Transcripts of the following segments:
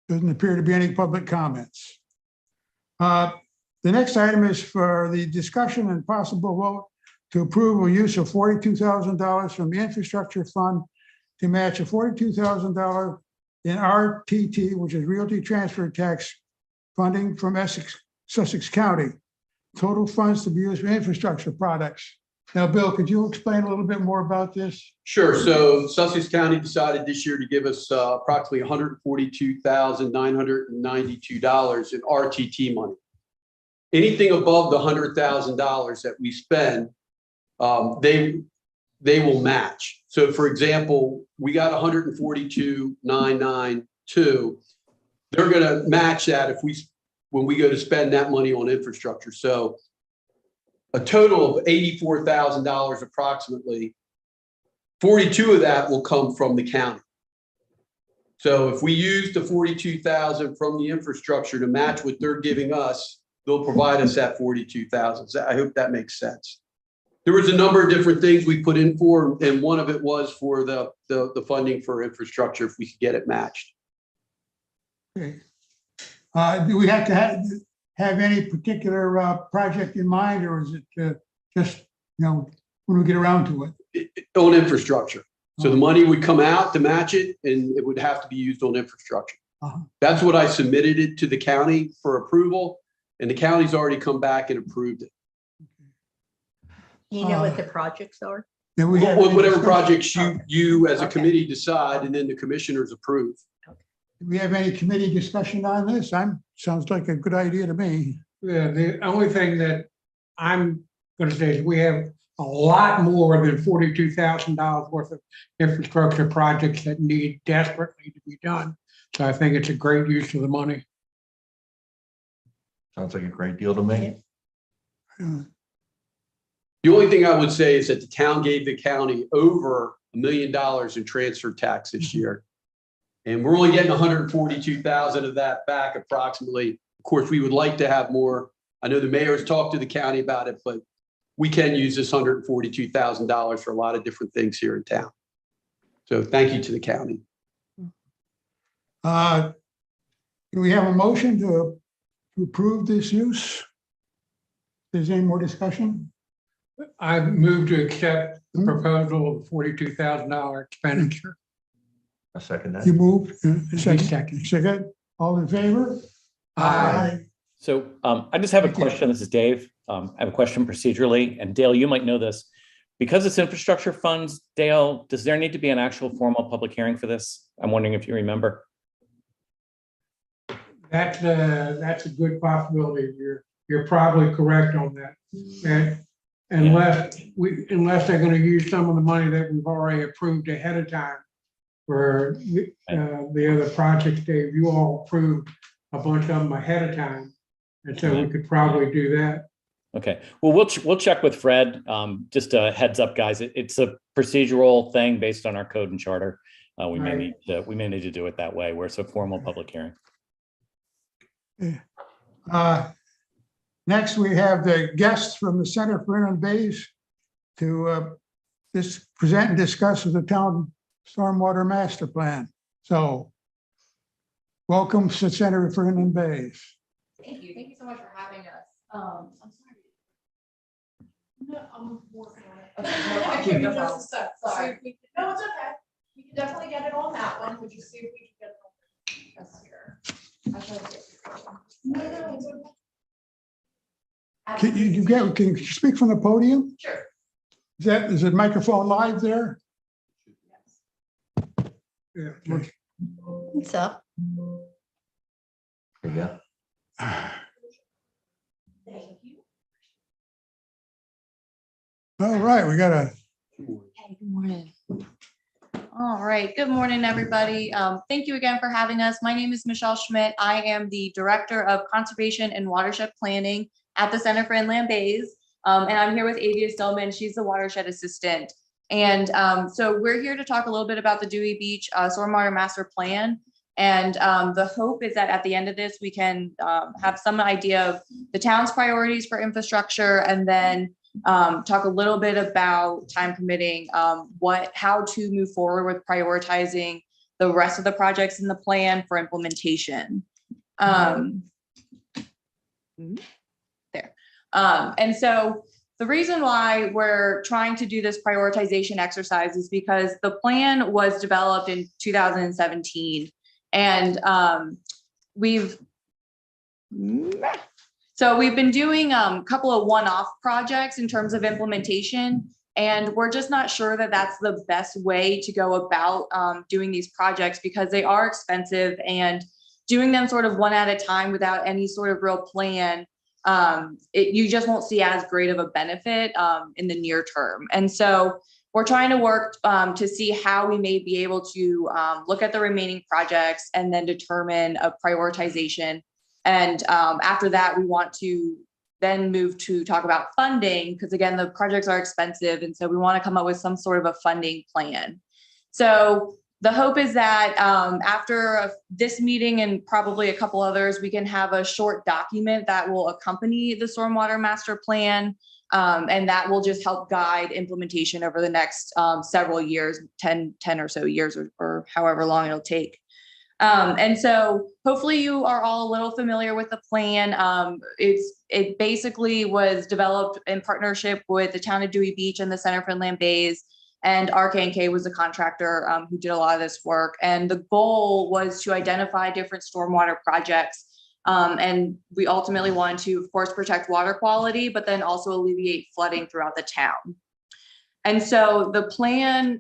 Doesn't appear to be any public comments. The next item is for the discussion and possible vote to approve a use of $42,000 from the infrastructure fund to match a $42,000 in RTT, which is Realty Transfer Tax funding from Sussex County. Total funds to be used for infrastructure products. Now, Bill, could you explain a little bit more about this? Sure. So Sussex County decided this year to give us approximately $142,992 in RTT money. Anything above the $100,000 that we spend, they will match. So, for example, we got $142,992. They're going to match that when we go to spend that money on infrastructure. So, a total of $84,000 approximately. 42 of that will come from the county. So, if we use the 42,000 from the infrastructure to match what they're giving us, they'll provide us that 42,000. So I hope that makes sense. There was a number of different things we put in for, and one of it was for the funding for infrastructure, if we could get it matched. Okay. Do we have to have any particular project in mind, or is it just, when we get around to it? On infrastructure. So the money would come out to match it, and it would have to be used on infrastructure. That's what I submitted it to the county for approval, and the county's already come back and approved it. You know what the projects are? Yeah, whatever projects you as a committee decide, and then the commissioners approve. Do we have any committee discussion on this? Sounds like a good idea to me. Yeah, the only thing that I'm going to say is we have a lot more than $42,000 worth of infrastructure projects that need desperately to be done. So I think it's a great use of the money. Sounds like a great deal to me. The only thing I would say is that the town gave the county over $1 million in transfer tax this year. And we're only getting 142,000 of that back approximately. Of course, we would like to have more. I know the mayor's talked to the county about it, but we can use this $142,000 for a lot of different things here in town. So thank you to the county. Do we have a motion to approve this use? Is there any more discussion? I move to accept the proposal of $42,000 expenditure. I second that. You moved. Second. Second. All in favor? Aye. So I just have a question. This is Dave. I have a question procedurally, and Dale, you might know this. Because it's infrastructure funds, Dale, does there need to be an actual formal public hearing for this? I'm wondering if you remember. That's a good possibility. You're probably correct on that. And unless they're going to use some of the money that we've already approved ahead of time for the other projects, Dave, you all approved a bunch of them ahead of time, and so we could probably do that. Okay. Well, we'll check with Fred. Just a heads up, guys. It's a procedural thing based on our code and charter. We may need to do it that way, where it's a formal public hearing. Next, we have the guests from the Center for Inland Bays to present and discuss the town stormwater master plan. So, welcome to the Center for Inland Bays. Thank you. Thank you so much for having us. I'm sorry. No, I'm working on it. Okay, no problem. No problem. Sorry. No, it's okay. We can definitely get it on that one. Would you see if we can get it on this here? I'll try to get it. No, it's okay. Can you speak from the podium? Sure. Is the microphone live there? Yes. Yeah. Okay. What's up? There you go. Thank you. All right, we got a. Hey, good morning. All right, good morning, everybody. Thank you again for having us. My name is Michelle Schmidt. I am the Director of Conservation and Watershed Planning at the Center for Inland Bays. And I'm here with Avia Stillman. She's the Watershed Assistant. And so we're here to talk a little bit about the Dewey Beach Stormwater Master Plan. And the hope is that at the end of this, we can have some idea of the town's priorities for infrastructure, and then talk a little bit about, time permitting, how to move forward with prioritizing the rest of the projects in the plan for implementation. And so the reason why we're trying to do this prioritization exercise is because the plan was developed in 2017, and we've been doing a couple of one-off projects in terms of implementation, and we're just not sure that that's the best way to go about doing these projects, because they are expensive, and doing them sort of one at a time without any sort of real plan, you just won't see as great of a benefit in the near term. And so we're trying to work to see how we may be able to look at the remaining projects and then determine a prioritization. And after that, we want to then move to talk about funding, because again, the projects are expensive. And so we want to come up with some sort of a funding plan. So the hope is that after this meeting and probably a couple others, we can have a short document that will accompany the Stormwater Master Plan. And that will just help guide implementation over the next several years, 10 or so years, or however long it'll take. And so hopefully you are all a little familiar with the plan. It basically was developed in partnership with the town of Dewey Beach and the Center for Inland Bays, and RK&K was the contractor who did a lot of this work. And the goal was to identify different stormwater projects. And we ultimately wanted to, of course, protect water quality, but then also alleviate flooding throughout the town. And so the plan,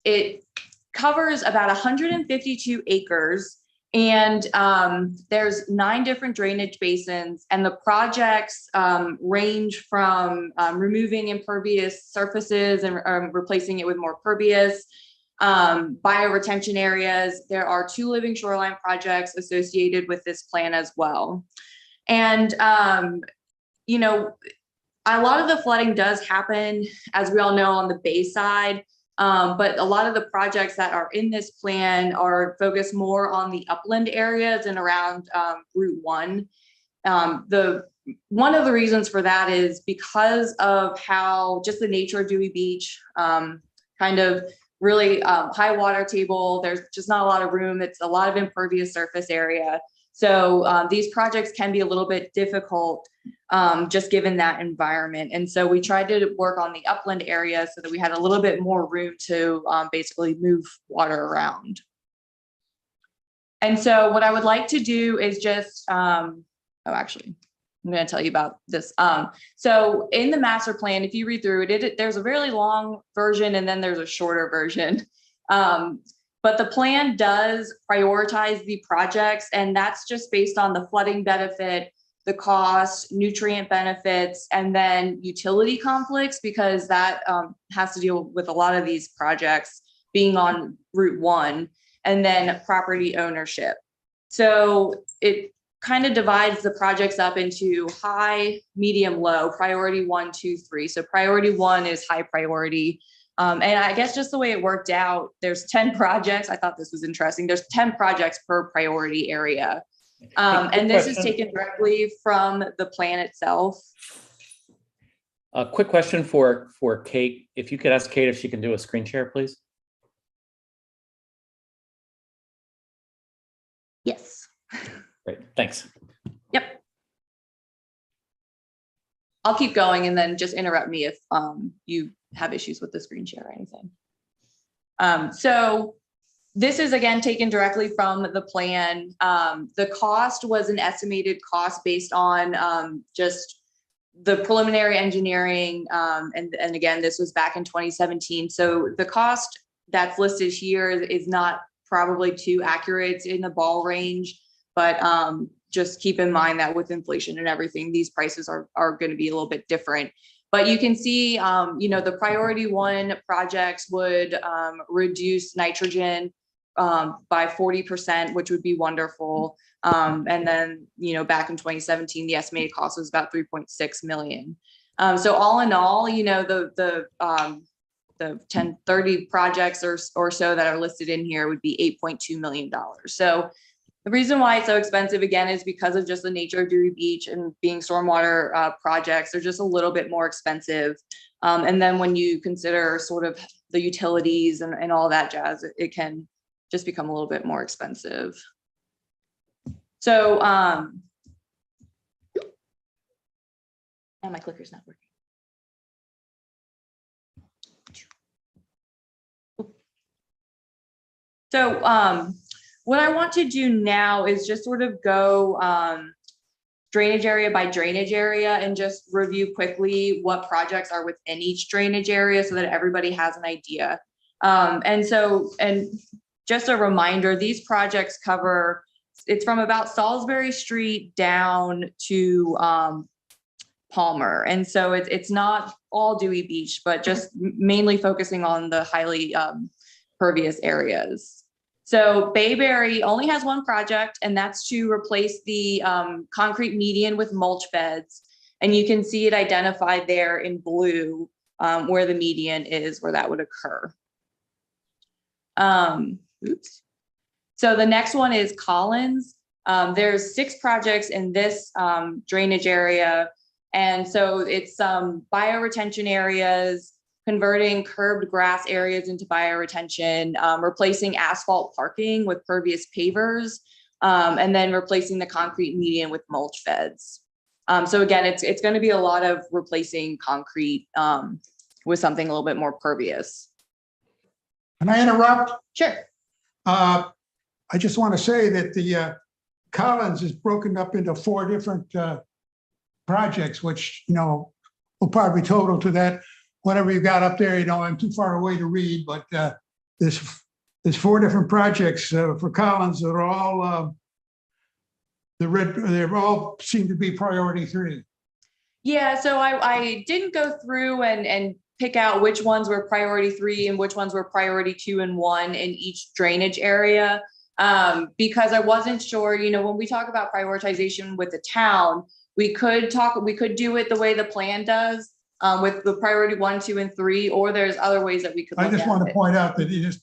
it covers about 152 acres, and there's 9 different drainage basins, and the projects range from removing impervious surfaces and replacing it with more pervious, bioretention areas. There are 2 living shoreline projects associated with this plan as well. And, you know, a lot of the flooding does happen, as we all know, on the bay side. But a lot of the projects that are in this plan are focused more on the upland areas and around Route 1. One of the reasons for that is because of how just the nature of Dewey Beach, kind of really high water table. There's just not a lot of room. It's a lot of impervious surface area. So these projects can be a little bit difficult just given that environment. And so we tried to work on the upland area so that we had a little bit more room to basically move water around. And so what I would like to do is just, actually, I'm going to tell you about this. So in the master plan, if you read through it, there's a really long version and then there's a shorter version. But the plan does prioritize the projects, and that's just based on the flooding benefit, the cost, nutrient benefits, and then utility conflicts, because that has to deal with a lot of these projects being on Route 1, and then property ownership. So it kind of divides the projects up into high, medium, low, priority 1, 2, 3. So priority 1 is high priority. And I guess just the way it worked out, there's 10 projects. I thought this was interesting. There's 10 projects per priority area. And this is taken directly from the plan itself. A quick question for Kate. If you could ask Kate if she can do a screen share, please. Yes. Great, thanks. Yep. I'll keep going and then just interrupt me if you have issues with the screen share or anything. So this is again taken directly from the plan. The cost was an estimated cost based on just the preliminary engineering. And again, this was back in 2017. So the cost that's listed here is not probably too accurate. It's in the ball range, but just keep in mind that with inflation and everything, these prices are going to be a little bit different. But you can see, you know, the priority 1 projects would reduce nitrogen by 40%, which would be wonderful. And then, you know, back in 2017, the estimated cost was about 3.6 million. So all in all, you know, the 30 projects or so that are listed in here would be $8.2 million. So the reason why it's so expensive, again, is because of just the nature of Dewey Beach and being stormwater projects. They're just a little bit more expensive. And then when you consider sort of the utilities and all that jazz, it can just become a little bit more expensive. So, and my clicker's not working. So, what I want to do now is just sort of go, drainage area by drainage area and just review quickly what projects are within each drainage area so that everybody has an idea. And just a reminder, these projects cover, it's from about Salisbury Street down to Palmer. And so it's not all Dewey Beach, but just mainly focusing on the highly pervious areas. So Bayberry only has one project, and that's to replace the concrete median with mulch beds. And you can see it identified there in blue where the median is, where that would occur. Oops. So the next one is Collins. There's 6 projects in this drainage area. And so it's bioretention areas, converting curbed grass areas into bioretention, replacing asphalt parking with pervious pavers, and then replacing the concrete median with mulch beds. So again, it's going to be a lot of replacing concrete with something a little bit more pervious. Can I interrupt? Sure. I just want to say that the Collins is broken up into 4 different projects, which, will probably total to that, whatever you got up there. I'm too far away to read, but there's 4 different projects for Collins that are all they all seem to be priority 3. Yeah, so I didn't go through and pick out which ones were priority 3 and which ones were priority 2 and 1 in each drainage area, because I wasn't sure, when we talk about prioritization with the town, we could do it the way the plan does, with the priority 1, 2, and 3, or there's other ways that we could. I just want to point out that it's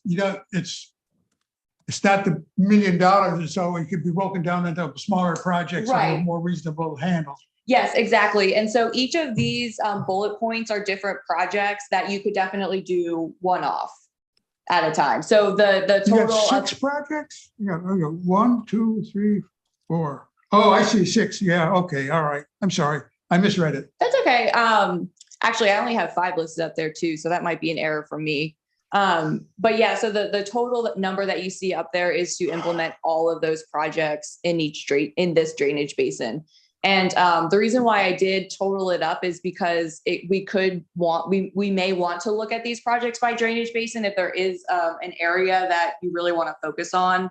not the $1 million, and so it could be broken down into smaller projects that are Right. more reasonable to handle. Yes, exactly. And so each of these bullet points are different projects that you could definitely do one off at a time. So the You got total 6 projects? You got 1, 2, 3, 4. Oh, I see 6. Yeah, okay, all right. I'm sorry, I misread it. That's okay. Actually, I only have 5 listed up there too, so that might be an error from me. But yeah, so the total number that you see up there is to implement all of those projects in this drainage basin. And the reason why I did total it up is because we may want to look at these projects by drainage basin if there is an area that you really want to focus on.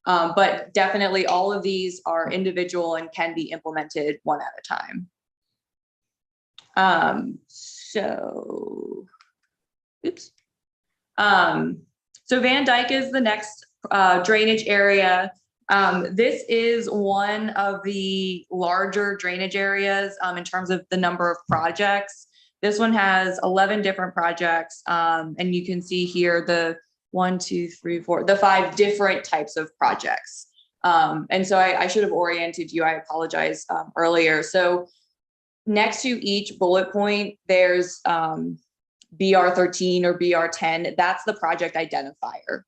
But definitely all of these are individual and can be implemented one at a time. So Van Dyke is the next drainage area. This is one of the larger drainage areas in terms of the number of projects. This one has 11 different projects, and you can see here the 1, 2, 3, 4, the 5 different types of projects. And so I should have oriented you. I apologize earlier. So next to each bullet point, there's BR13 or BR10. That's the project identifier.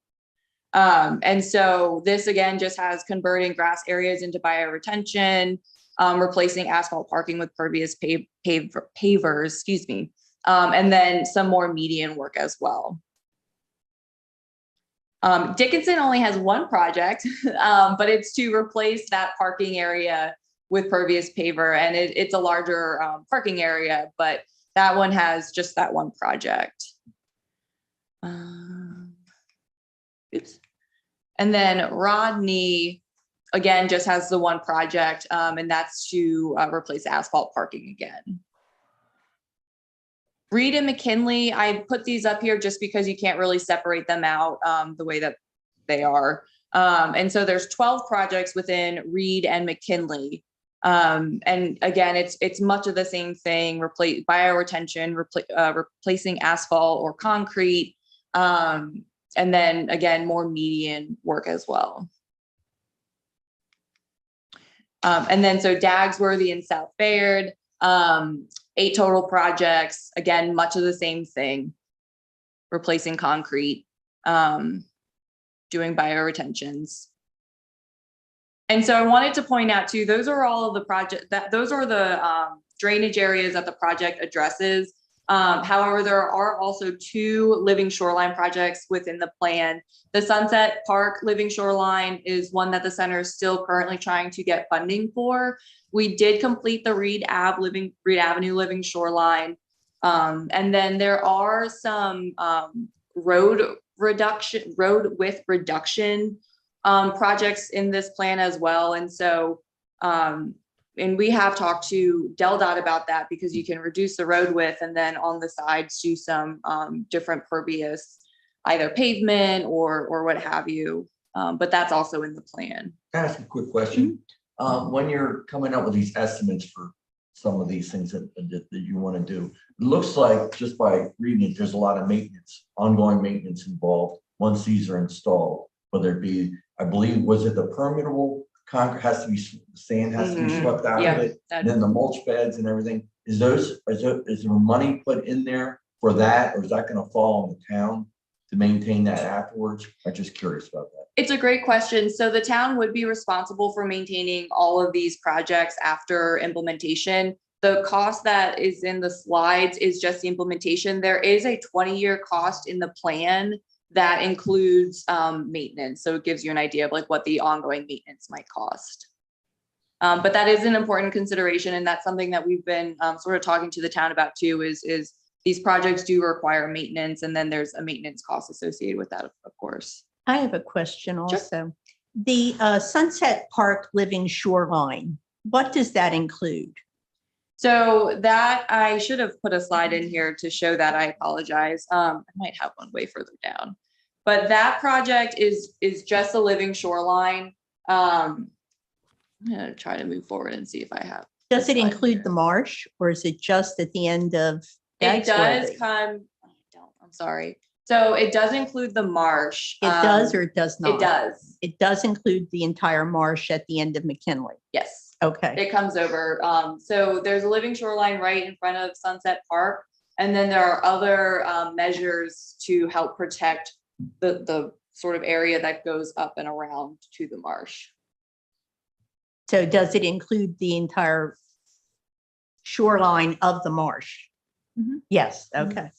And so this again just has converting grass areas into bioretention, replacing asphalt parking with pervious pavers, and then some more median work as well. Dickinson only has one project, but it's to replace that parking area with pervious paver, and it's a larger parking area, but that one has just that one project. Oops. And then Rodney, again, just has the one project, and that's to replace asphalt parking again. Reed and McKinley, I put these up here just because you can't really separate them out the way that they are. And so there's 12 projects within Reed and McKinley. And again, it's much of the same thing, bioretention, replacing asphalt or concrete, and then again, more median work as well. And then so Dagsworthy and South Bayard, 8 total projects, again, much of the same thing, replacing concrete. doing bioretentions. And so I wanted to point out too, those are all of the those are the drainage areas that the project addresses. However, there are also 2 living shoreline projects within the plan. The Sunset Park Living Shoreline is one that the center is still currently trying to get funding for. We did complete the Reed Avenue Living Shoreline. And then there are some road width reduction projects in this plan as well. And so, and we have talked to DelDOT about that because you can reduce the road width and then on the sides do some different pervious, either pavement or what have you. But that's also in the plan. Can I ask a quick question? When you're coming up with these estimates for some of these things that you want to do, it looks like just by reading it, there's a lot of maintenance, ongoing maintenance involved once these are installed, whether it be, I believe, was it the permeable concrete has to be, sand has to be swept out of it, and then the mulch beds and everything. Is there money put in there for that, or is that going to fall on the town to maintain that afterwards? I'm just curious about that. It's a great question. So the town would be responsible for maintaining all of these projects after implementation. The cost that is in the slides is just the implementation. There is a 20-year cost in the plan that includes maintenance. So it gives you an idea of like what the ongoing maintenance might cost. But that is an important consideration. And that's something that we've been sort of talking to the town about too, is these projects do require maintenance. And then there's a maintenance cost associated with that, of course. I have a question also. The Sunset Park Living Shoreline, what does that include? So that I should have put a slide in here to show that. I apologize. I might have one way further down, but that project is just a living shoreline. I'm gonna try to move forward and see if I have. Does it include the marsh, or is it just at the end of? It does come. I'm sorry. So it does include the marsh. It does or it does not? It does. It does include the entire marsh at the end of McKinley. Yes. Okay. It comes over. So there's a living shoreline right in front of Sunset Park. And then there are other measures to help protect the sort of area that goes up and around to the marsh. So does it include the entire shoreline of the marsh? Mhm. Yes. Okay.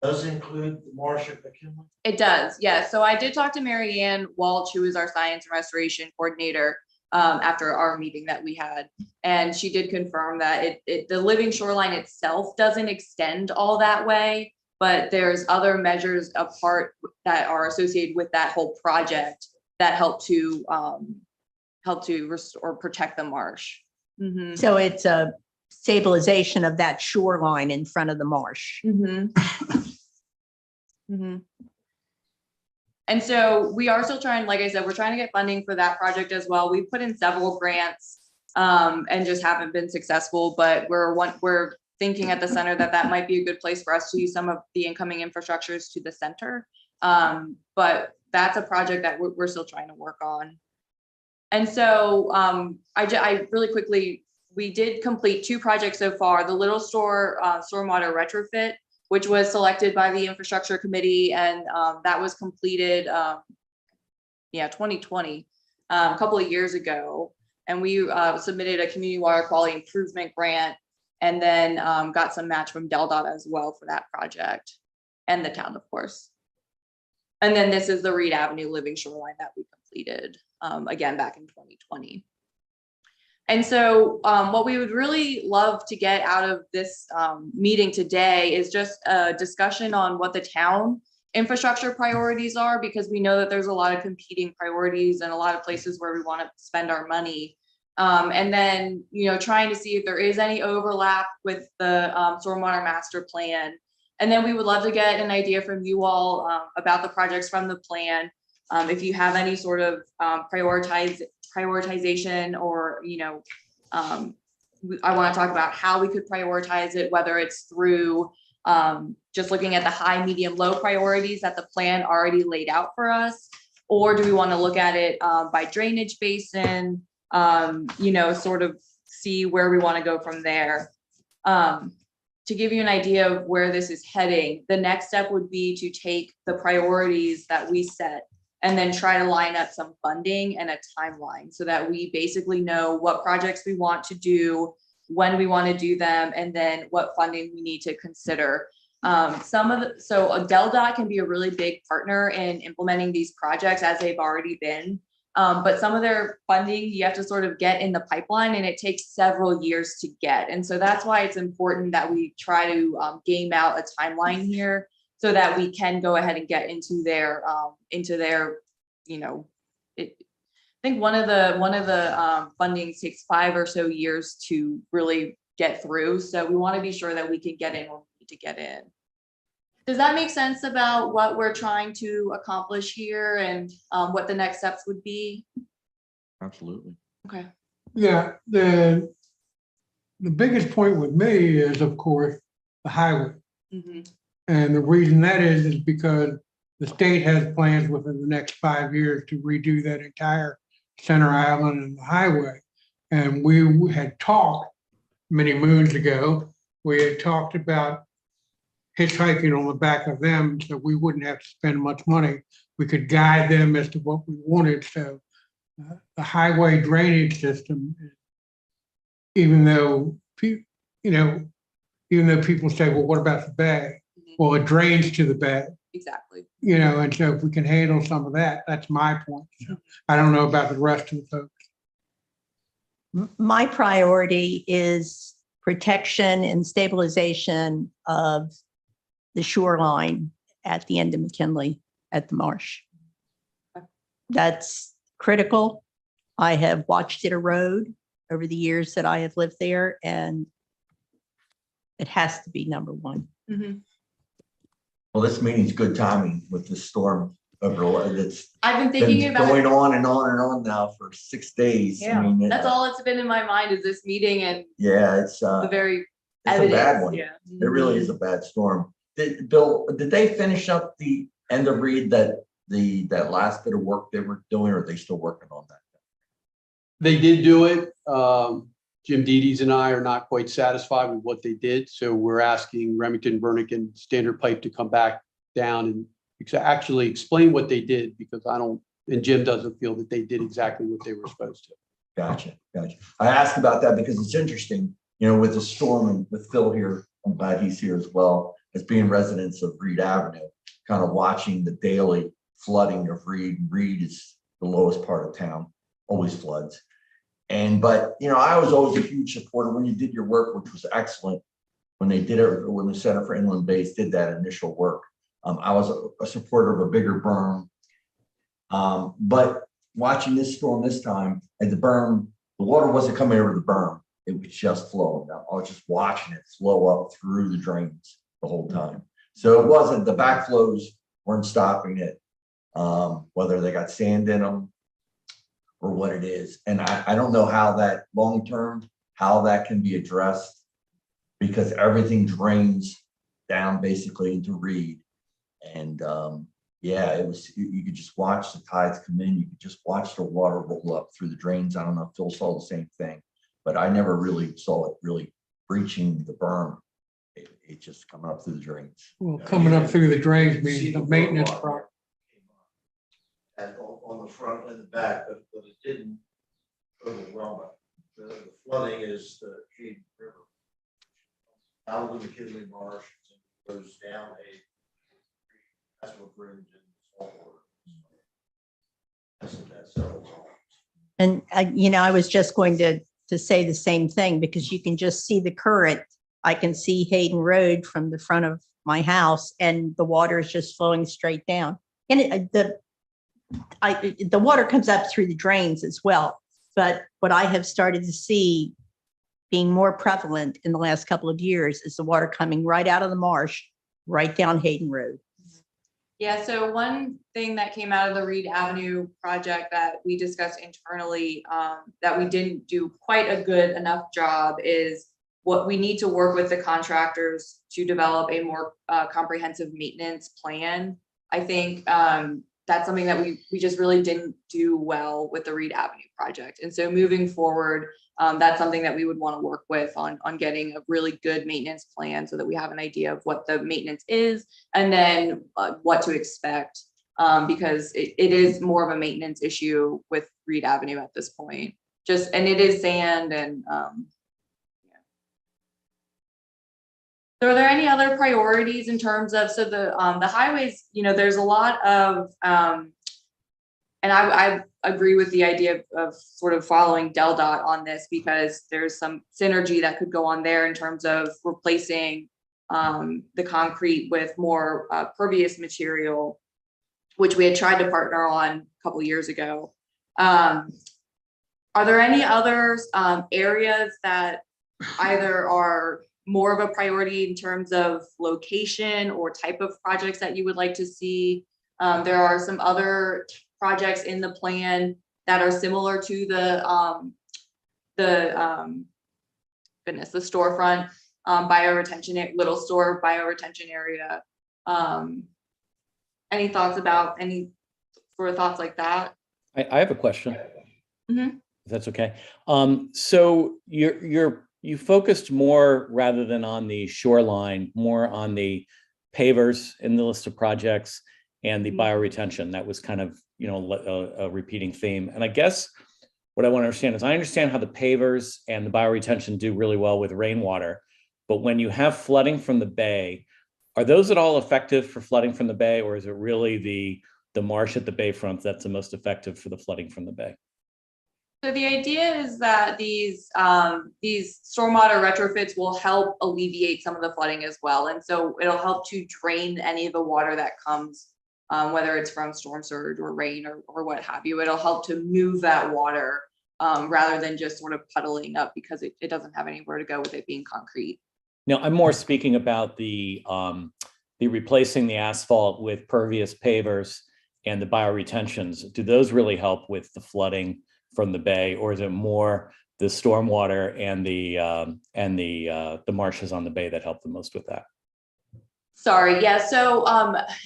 Does it include the marsh at McKinley? It does, yeah. So I did talk to Mary Ann Walsh, who is our science and restoration coordinator, after our meeting that we had. And she did confirm that the living shoreline itself doesn't extend all that way, but there's other measures apart that are associated with that whole project that help to restore or protect the marsh. Mm-hmm. So it's a stabilization of that shoreline in front of the marsh. Mm-hmm. Mm-hmm. And so we are still trying, like I said, we're trying to get funding for that project as well. We've put in several grants and just haven't been successful, but we're thinking at the center that might be a good place for us to use some of the incoming infrastructures to the center. But that's a project that we're still trying to work on. And so I really quickly, we did complete 2 projects so far. The Little Store Stormwater retrofit, which was selected by the infrastructure committee, and that was completed 2020, a couple of years ago. And we submitted a community water quality improvement grant, and then got some match from DelDOT as well for that project, and the town, of course. And then this is the Reed Avenue Living Shoreline that we completed again back in 2020. And so what we would really love to get out of this meeting today is just a discussion on what the town infrastructure priorities are, because we know that there's a lot of competing priorities and a lot of places where we want to spend our money. And then, trying to see if there is any overlap with the Stormwater Master Plan. And then we would love to get an idea from you all about the projects from the plan. If you have any sort of prioritization, or I want to talk about how we could prioritize it, whether it's through just looking at the high, medium, low priorities that the plan already laid out for us, or do we want to look at it by drainage basin, sort of see where we want to go from there. To to give you an idea of where this is heading, the next step would be to take the priorities that we set and then try to line up some funding and a timeline so that we basically know what projects we want to do, when we want to do them, and then what funding we need to consider. So a DELDOT can be a really big partner in implementing these projects as they've already been. But some of their funding, you have to sort of get in the pipeline and it takes several years to get. And so that's why it's important that we try to game out a timeline here so that we can go ahead and get into their, you know, I think one of the fundings takes 5 or so years to really get through. So we want to be sure that we can get in when we need to get in. Does that make sense about what we're trying to accomplish here and what the next steps would be? Absolutely. Okay. Yeah, the biggest point with me is, of course, the highway. Mhm. And the reason that is because the state has plans within the next 5 years to redo that entire center island and the highway. And we had talked many moons ago, we had talked about hitchhiking on the back of them so we wouldn't have to spend much money. We could guide them as to what we wanted. So the highway drainage system, even though people say, well, what about the bay? Well, it drains to the bay. Exactly. And so if we can handle some of that, that's my point. So I don't know about the rest of the folks. My priority is protection and stabilization of the shoreline at the end of McKinley at the marsh. That's critical. I have watched it erode over the years that I have lived there, and it has to be number one. Mm-hmm. Well, this meeting's good timing with the storm overlay that's I've been thinking been about going on and on and on now for 6 days. Yeah, that's all it's been in my mind is this meeting and Yeah, it's the very it's a evidence. bad one. Yeah. It really is a bad storm. Bill, did they finish up the end of Reed that last bit of work they were doing, or are they still working on that? They did do it. Jim Dedes and I are not quite satisfied with what they did. So we're asking Remington, Burnick, Standard Pipe to come back down and actually explain what they did, because and Jim doesn't feel that they did exactly what they were supposed to. Gotcha. I asked about that because it's interesting, with the storm and with Phil here, I'm glad he's here as well, as being residents of Reed Avenue, kind of watching the daily flooding of Reed. Reed is the lowest part of town, always floods. But I was always a huge supporter when you did your work, which was excellent. When they did it, when the Center for Inland Bays did that initial work, I was a supporter of a bigger berm. But watching this storm this time, at the berm, the water wasn't coming over the berm. It was just flowing. I was just watching it flow up through the drains the whole time. So it wasn't, the backflows weren't stopping it, whether they got sand in them or what it is. And I don't know how that long-term, how that can be addressed, because everything drains down basically into Reed. And yeah, it was, you could just watch the tides come in. You could just watch the water roll up through the drains. I don't know if Phil saw the same thing, but I never really saw it really breaching the berm. It just coming up through the drains. Well, coming up through the drains means the maintenance part. And on the front and the back, but it didn't overwhelm it. The flooding is the Hayden River. Out of the McKinley Marsh, and goes down that's what brings in saltwater. That's that settles on. And I was just going to say the same thing, because you can just see the current. I can see Hayden Road from the front of my house, and the water is just flowing straight down. And the water comes up through the drains as well. But what I have started to see being more prevalent in the last couple of years is the water coming right out of the marsh, right down Hayden Road. Yeah, so one thing that came out of the Reed Avenue project that we discussed internally that we didn't do quite a good enough job is what we need to work with the contractors to develop a more comprehensive maintenance plan. I think that's something that we just really didn't do well with the Reed Avenue project. And so moving forward, that's something that we would want to work with on getting a really good maintenance plan so that we have an idea of what the maintenance is and then what to expect, because it is more of a maintenance issue with Reed Avenue at this point. And it is sand and So are there any other priorities in terms of, so the highways, there's a lot of, and I agree with the idea of sort of following DelDOT on this because there's some synergy that could go on there in terms of replacing the concrete with more pervious material, which we had tried to partner on a couple of years ago. Are there any other areas that either are more of a priority in terms of location or type of projects that you would like to see? There are some other projects in the plan that are similar to the storefront bioretention, little store bioretention area. Any thoughts about any sort of thoughts like that? I have a question. Mhm. If that's okay. So you focused more rather than on the shoreline, more on the pavers in the list of projects and the bioretention. That was kind of, a repeating theme. And I guess what I want to understand is I understand how the pavers and the bioretention do really well with rainwater, but when you have flooding from the bay, are those at all effective for flooding from the bay, or is it really the marsh at the bayfront that's the most effective for the flooding from the bay? So the idea is that these stormwater retrofits will help alleviate some of the flooding as well. And so it'll help to drain any of the water that comes, whether it's from storm surge or rain or what have you. It'll help to move that water rather than just sort of puddling up because it doesn't have anywhere to go with it being concrete. No, I'm more speaking about the replacing the asphalt with pervious pavers and the bioretentions. Do those really help with the flooding from the bay, or is it more the stormwater and the marshes on the bay that help the most with that? Sorry, yeah. So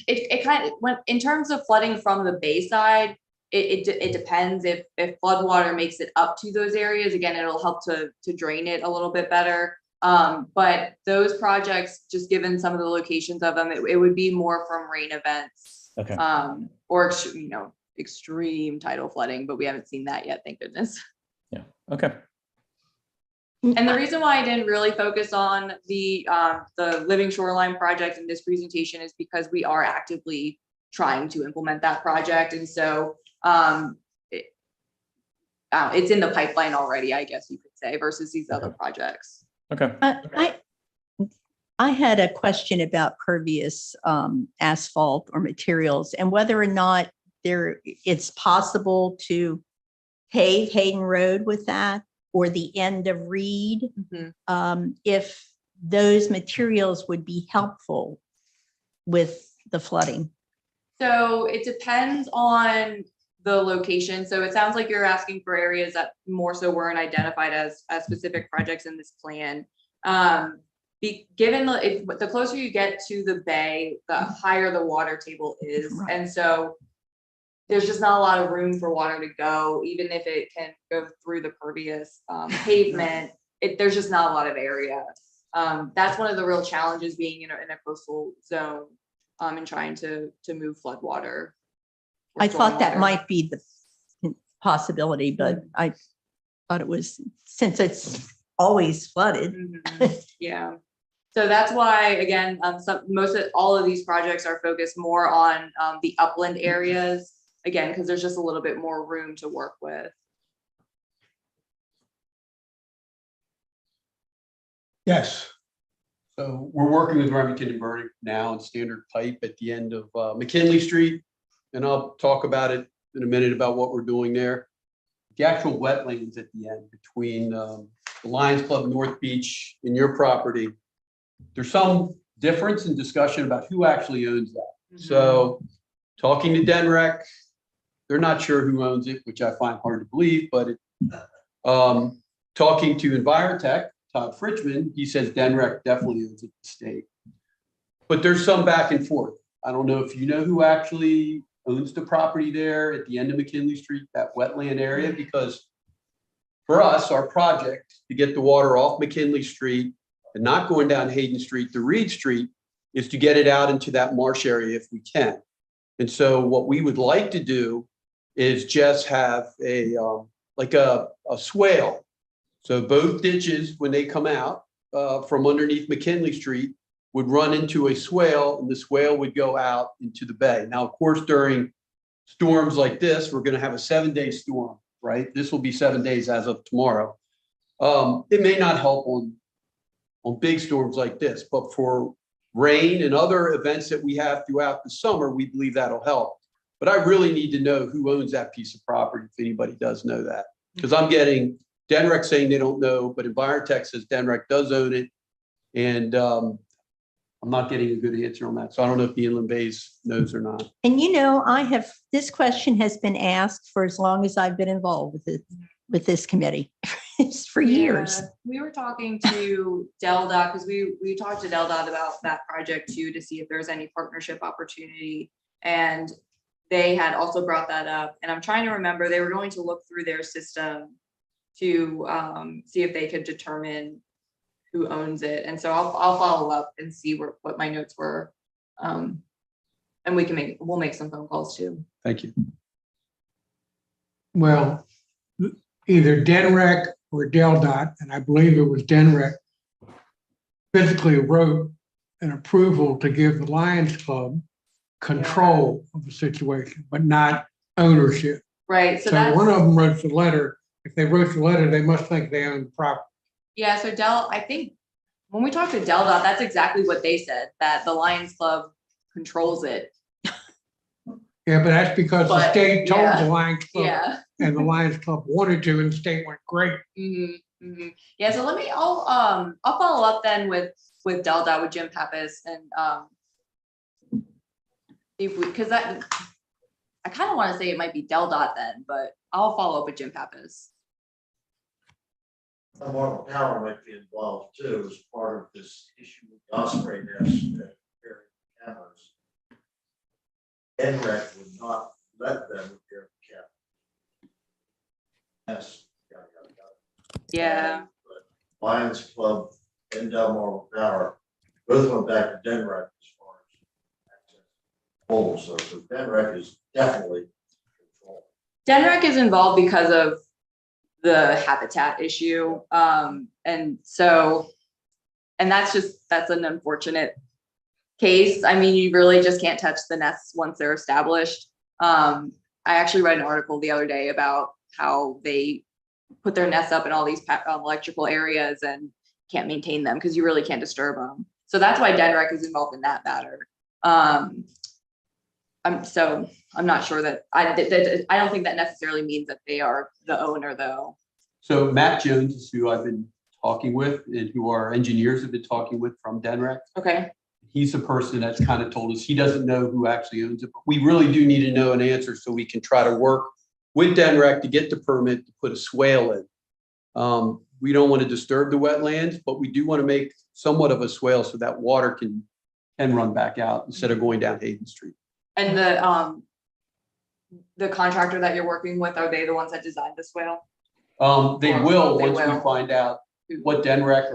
it kind of went in terms of flooding from the bay side. It depends if floodwater makes it up to those areas. Again, it'll help to drain it a little bit better. But those projects, just given some of the locations of them, it would be more from rain events. Okay. Or extreme tidal flooding, but we haven't seen that yet, thank goodness. Yeah. Okay. And the reason why I didn't really focus on the Living Shoreline project in this presentation is because we are actively trying to implement that project, and so it's in the pipeline already, I guess you could say, versus these other projects. Okay. I had a question about pervious asphalt or materials and whether or not it's possible to pave Hayden Road with that or the end of Reed, if those materials would be helpful with the flooding. So it depends on the location. So it sounds like you're asking for areas that more so weren't identified as specific projects in this plan. Given the closer you get to the bay, the higher the water table is. Right. And so there's just not a lot of room for water to go, even if it can go through the pervious pavement. There's just not a lot of area. That's one of the real challenges being in a coastal zone and trying to move flood water. I thought that might be the possibility, but I thought it was, since it's always flooded. Yeah. So that's why, again, all of these projects are focused more on the upland areas. Again, because there's just a little bit more room to work with. Yes. So we're working with Remington and Burdick now on standard pipe at the end of McKinley Street. And I'll talk about it in a minute about what we're doing there. The actual wetlands at the end between the Lions Club North Beach and your property, there's some difference in discussion about who actually owns that. So talking to DENREC, they're not sure who owns it, which I find hard to believe, but talking to Envirotech, Todd Fritchman, he says DENREC definitely owns it, the state. But there's some back and forth. I don't know if you know who actually owns the property there at the end of McKinley Street, that wetland area, because for us, our project to get the water off McKinley Street and not going down Hayden Street to Reed Street is to get it out into that marsh area if we can. And so what we would like to do is just have like a swale. So both ditches, when they come out from underneath McKinley Street, would run into a swale, and the swale would go out into the bay. Now, of course, during storms like this, we're going to have a 7-day storm, right? This will be 7 days as of tomorrow. It may not help on big storms like this, but for rain and other events that we have throughout the summer, we believe that'll help. But I really need to know who owns that piece of property, if anybody does know that. Because I'm getting Denrec saying they don't know, but Envirotech says Denrec does own it. And I'm not getting a good answer on that. So I don't know if the Inland Bays knows or not. And this question has been asked for as long as I've been involved with this committee. It's for years. Yeah, we were talking to DelDOT because we talked to DelDOT about that project too, to see if there's any partnership opportunity. And they had also brought that up. And I'm trying to remember, they were going to look through their system to see if they could determine who owns it. And so I'll follow up and see what my notes were. And we'll make some phone calls too. Thank you. Well, either Denrec or DelDOT, and I believe it was Denrec, physically wrote an approval to give the Lions Club control of the situation, but not ownership. Right. So So that's, one of them wrote the letter. If they wrote the letter, they must think they own the property. yeah. So I think when we talked to DelDOT, that's exactly what they said, that the Lions Club controls it. Yeah, but that's because the But, state told yeah. the Lions Club, Yeah. and the Lions Club wanted to, and the state went, great. Yeah. So I'll follow up then with DelDOT, with Jim Pappas, and because I kind of want to say it might be DelDOT then, but I'll follow up with Jim Pappas. More power might be involved too, as part of this issue with the osprey nest and carrying cameras. NREC would not let them carry cameras. Yes. Yeah. But Lions Club and Delmarva Power both went back to Denrec as far as access. Oh, so Denrec is definitely controlled. Denrec is involved because of the habitat issue. And that's an unfortunate case. I mean, you really just can't touch the nests once they're established. I actually read an article the other day about how they put their nests up in all these electrical areas and can't maintain them because you really can't disturb them. So that's why Denrec is involved in that matter. I'm not sure that I don't think that necessarily means that they are the owner though. So Matt Jones is who I've been talking with and who our engineers have been talking with from Denrec. Okay. He's the person that's kind of told us he doesn't know who actually owns it, but we really do need to know an answer so we can try to work with Denrec to get the permit to put a swale in. We don't want to disturb the wetlands, but we do want to make somewhat of a swale so that water can run back out instead of going down Hayden Street. And the contractor that you're working with, are they the ones that designed the swale? They Or will they once we will. find out what Denrec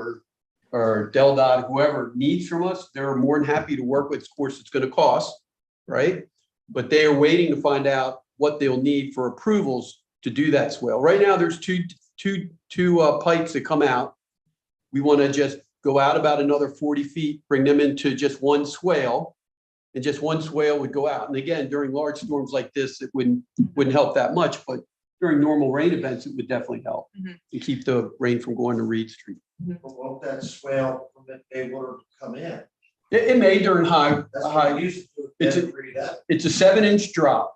or DelDOT, whoever needs from us. They're more than happy to work with. Of course, it's going to cost, right? But they are waiting to find out what they'll need for approvals to do that swale. Right now, there's two pipes that come out. We want to just go out about another 40 feet, bring them into just one swale, and just one swale would go out. And again, during large storms like this, it wouldn't help that much, but during normal rain events, it would definitely help to keep the rain from going to Reed Street. But won't that swale permit Bay Water to come in? It may during high. That's what we used to do. It's a- Read that. It's a 7-inch drop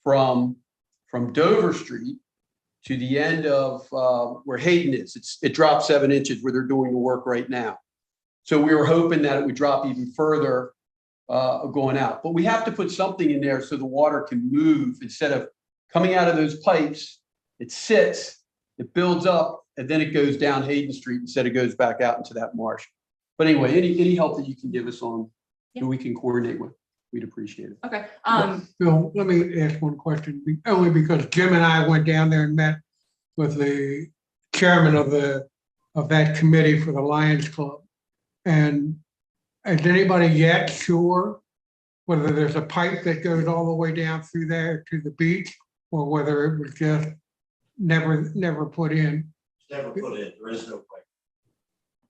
from Dover Street to the end of where Hayden is. It drops 7 inches where they're doing the work right now. So we were hoping that it would drop even further going out. But we have to put something in there so the water can move instead of coming out of those pipes. It sits, it builds up, and then it goes down Hayden Street instead of goes back out into that marsh. But anyway, any help that you can give us on who we can coordinate with. we'd appreciate it. Okay, Bill, let me ask one question, only because Jim and I went down there and met with the chairman of that committee for the Lions Club. And is anybody yet sure whether there's a pipe that goes all the way down through there to the beach, or whether it was just never put in? It's never put in, there is no pipe.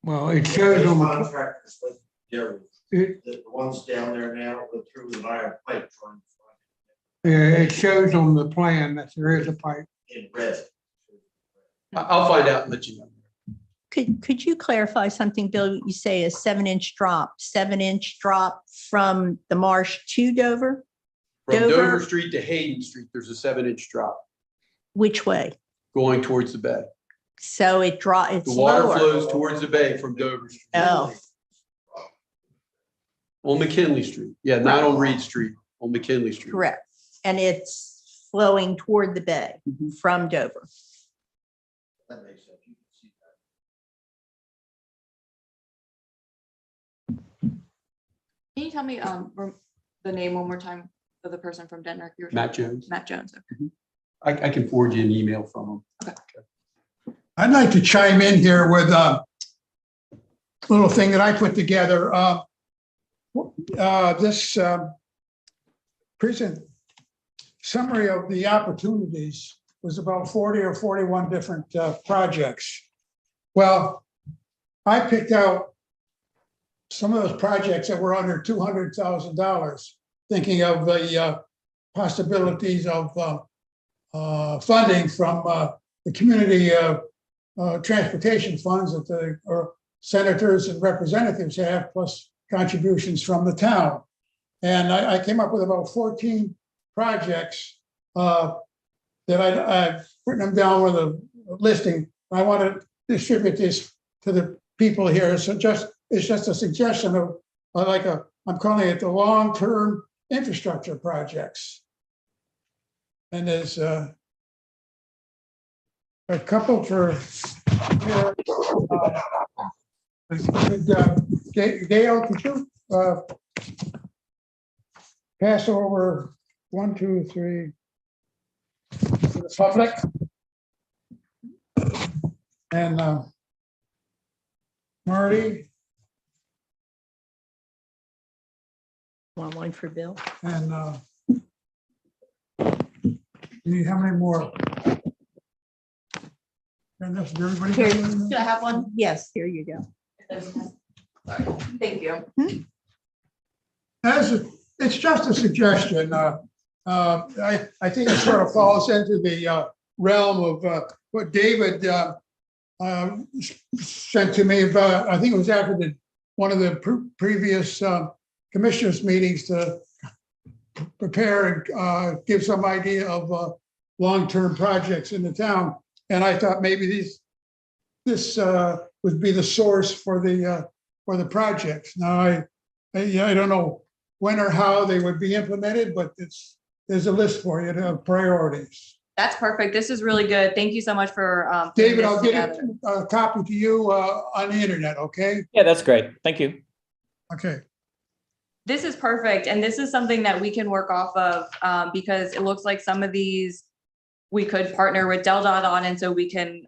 Well, it shows on the, Contractors, like Jerry, the ones down there now go through with an iron pipe trying to find yeah, it shows on the plan that there is a pipe. it in red. I'll find out and let you know. Could you clarify something, Bill? You say a 7-inch drop, 7-inch drop from the marsh to Dover? From Dover- Dover Street to Hayden Street, there's a 7-inch drop Which way? going towards the bay. So it's The water lower. flows towards the bay from Dover Street. Oh, On McKinley Street. Yeah, not on Reed Street, on McKinley Street. correct. And it's flowing toward the bay from Dover. That makes sense. You can see that. can you tell me the name one more time of the person from Denmark? Matt Jones. Matt Jones. Okay. I can forward you an email from him. I'd like to chime in here with a little thing that I put together. This present summary of the opportunities was about 40 or 41 different projects. Well, I picked out some of those projects that were under $200,000, thinking of the possibilities of funding from the community transportation funds that the senators and representatives have, plus contributions from the town. And I came up with about 14 projects that I've written them down with a listing. I want to distribute this to the people here. So it's just a suggestion of I'm calling it the long-term infrastructure projects. And there's a couple for Gail, could you pass over 1, 2, 3 to the public? And Marty Want one for Bill? and you need how many more? And that's everybody. Here. Do I have one? Yes, here you go. Sorry. Thank you. It's just a suggestion. I think it sort of falls into the realm of what David sent to me about, I think it was after one of the previous commissioners meetings to prepare and give some idea of long-term projects in the town. And I thought maybe this would be the source for the projects. Now, I don't know when or how they would be implemented, but there's a list for you to have priorities. That's perfect. This is really good. Thank you so much for David, putting I'll this get together. a copy to you on the internet, okay? Yeah, that's great. Thank you. Okay. This is perfect. And this is something that we can work off of because it looks like some of these we could partner with DelDOT on. And so we can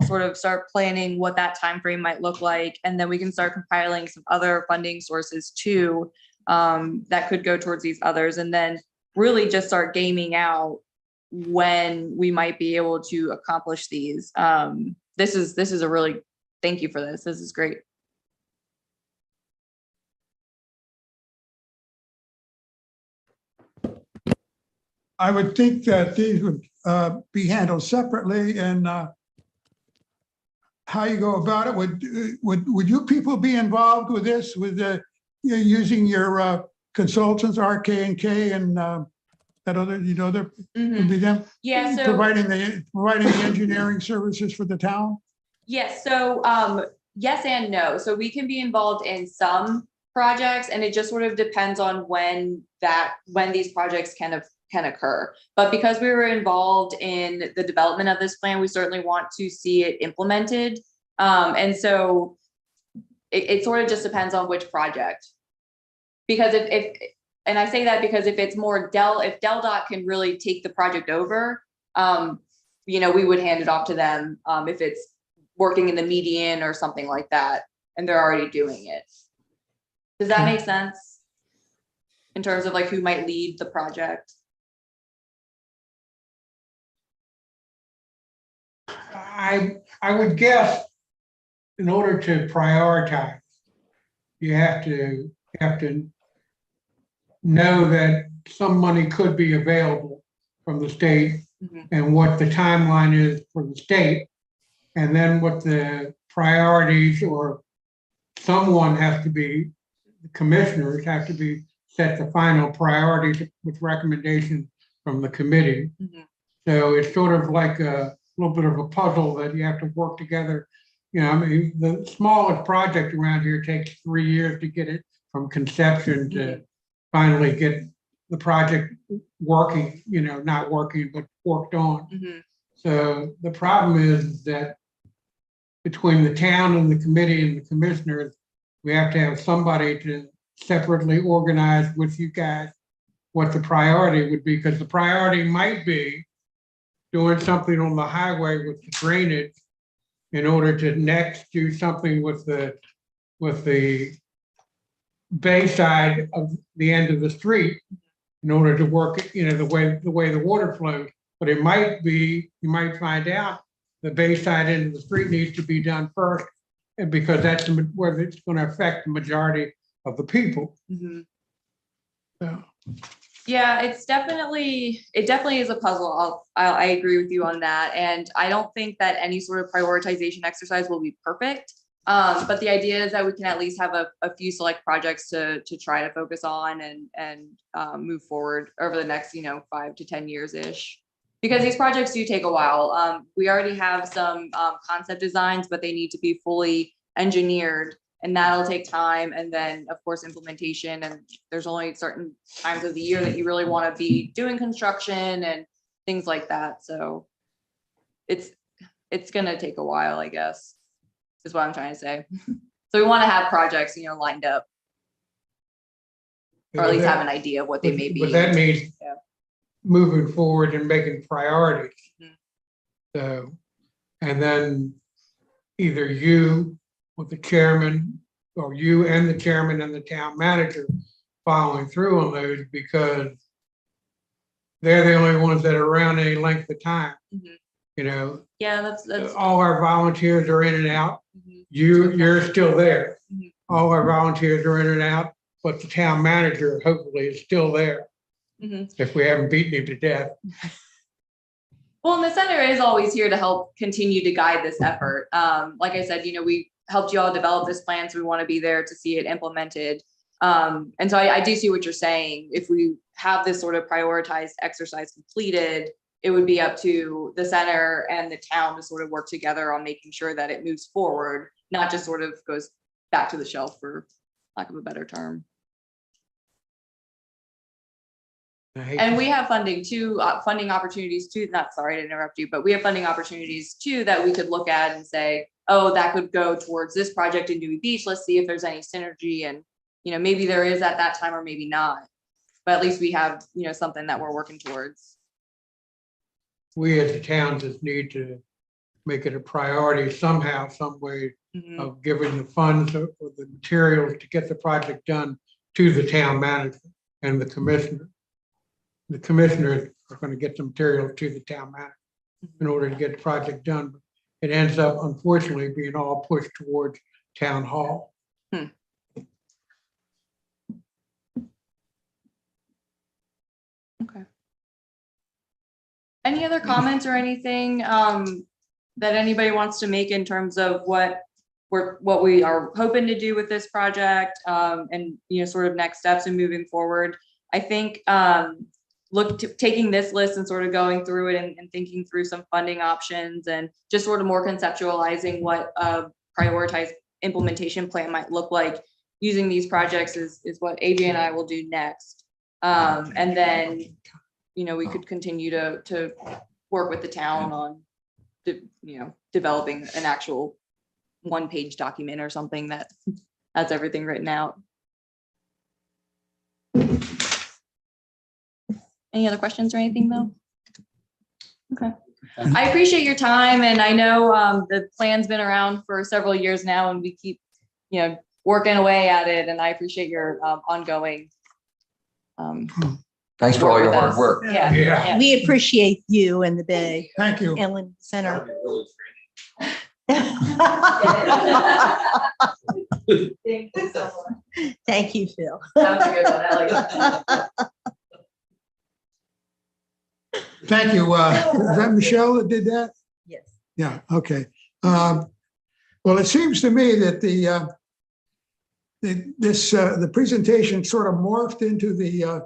sort of start planning what that time frame might look like. And then we can start compiling some other funding sources too that could go towards these others. And then really just start gaming out when we might be able to accomplish these. This is a really, thank you for this. This is great. I would think that these would be handled separately, and how you go about it, would you people be involved with this, with using your consultants, RK&K and that other, there would be them Yeah, so providing the engineering services for the town? yes, so yes and no. So we can be involved in some projects, and it just sort of depends on when these projects can occur. But because we were involved in the development of this plan, we certainly want to see it implemented. And so it sort of just depends on which project. Because if and I say that because if it's more if DelDOT can really take the project over, you know, we would hand it off to them, if it's working in the median or something like that, and they're already doing it. Does that make sense? In terms of like who might lead the project? I would guess in order to prioritize, you have to know that some money could be available from the state Mhm. and what the timeline is for the state. And then what the priorities, or someone has to be, the commissioners have to be set the final priorities with recommendation from the committee. Mhm. So it's sort of like a little bit of a puzzle that you have to work together. You know, I mean, the smallest project around here takes 3 years to get it from conception to finally get the project working, you know, not working, but worked on. Mhm. So the problem is that between the town and the committee and the commissioners, we have to have somebody to separately organize with you guys what the priority would be, because the priority might be doing something on the highway with the drainage in order to next do something with the bayside of the end of the street in order to work, you know, the way the water flows. But it might be, you might find out the bayside end of the street needs to be done first, and because that's where it's going to affect the majority of the people. Mhm. So, Yeah, it definitely is a puzzle. I agree with you on that. And I don't think that any sort of prioritization exercise will be perfect. But the idea is that we can at least have a few select projects to try to focus on and move forward over the next, 5 to 10 years ish. Because these projects do take a while. We already have some concept designs, but they need to be fully engineered. And that'll take time. And then, of course, implementation. And there's only certain times of the year that you really want to be doing construction and things like that. So it's going to take a while, I guess, is what I'm trying to say. So we want to have projects, lined up, or at least have an idea of what they may be. But that means Yeah. moving forward and making priorities. Mhm. So, and then either you with the chairman, or you and the chairman and the town manager following through on those, because they're the only ones that are around any length of time. Mhm. You know, Yeah, that's all our volunteers are in and out. Mhm. You're still there. Mhm. All our volunteers are in and out, but the town manager hopefully is still there Mhm. if we haven't beaten him to death. Well, and the center is always here to help continue to guide this effort. Like I said, we helped you all develop this plan, so we want to be there to see it implemented. And so I do see what you're saying. If we have this sort of prioritized exercise completed, it would be up to the center and the town to sort of work together on making sure that it moves forward, not just sort of goes back to the shelf, for lack of a better term. And we have funding too, funding opportunities too. Not sorry to interrupt you, but we have funding opportunities too that we could look at and say, oh, that could go towards this project in Dewey Beach. Let's see if there's any synergy, and maybe there is at that time, or maybe not. But at least we have something that we're working towards. We as a town just need to make it a priority somehow, some way Mhm. of giving the funds or the materials to get the project done to the town manager and the commissioner. The commissioners are going to get the material to the town manager in order to get the project done. It ends up, unfortunately, being all pushed towards town hall. Okay. Any other comments or anything that anybody wants to make in terms of what we are hoping to do with this project, and sort of next steps and moving forward? I think taking this list and sort of going through it and thinking through some funding options, and just sort of more conceptualizing what a prioritized implementation plan might look like using these projects is what Adrian and I will do next. And then we could continue to work with the town on developing an actual one-page document or something that has everything written out. Any other questions or anything though? Okay. I appreciate your time, and I know the plan's been around for several years now, and we keep, working away at it, and I appreciate your ongoing. Thanks for all your with hard us. work. Yeah. Yeah. We appreciate you and the Bay, Thank you. Inland Center. Thank you so much. Thank you, Phil. That was a good one. I like that. Thank you. Is that Michelle that did that? Yes. Yeah, okay. Well, it seems to me that the presentation sort of morphed into the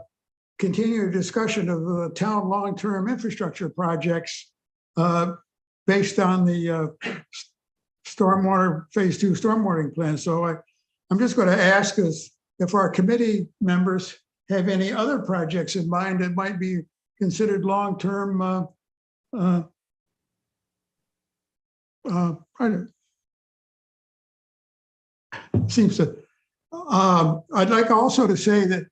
continued discussion of the town long-term infrastructure projects based on the stormwater, phase 2 stormwater plan. So I'm just going to ask us if our committee members have any other projects in mind that might be considered long-term seems to, I'd like also to say that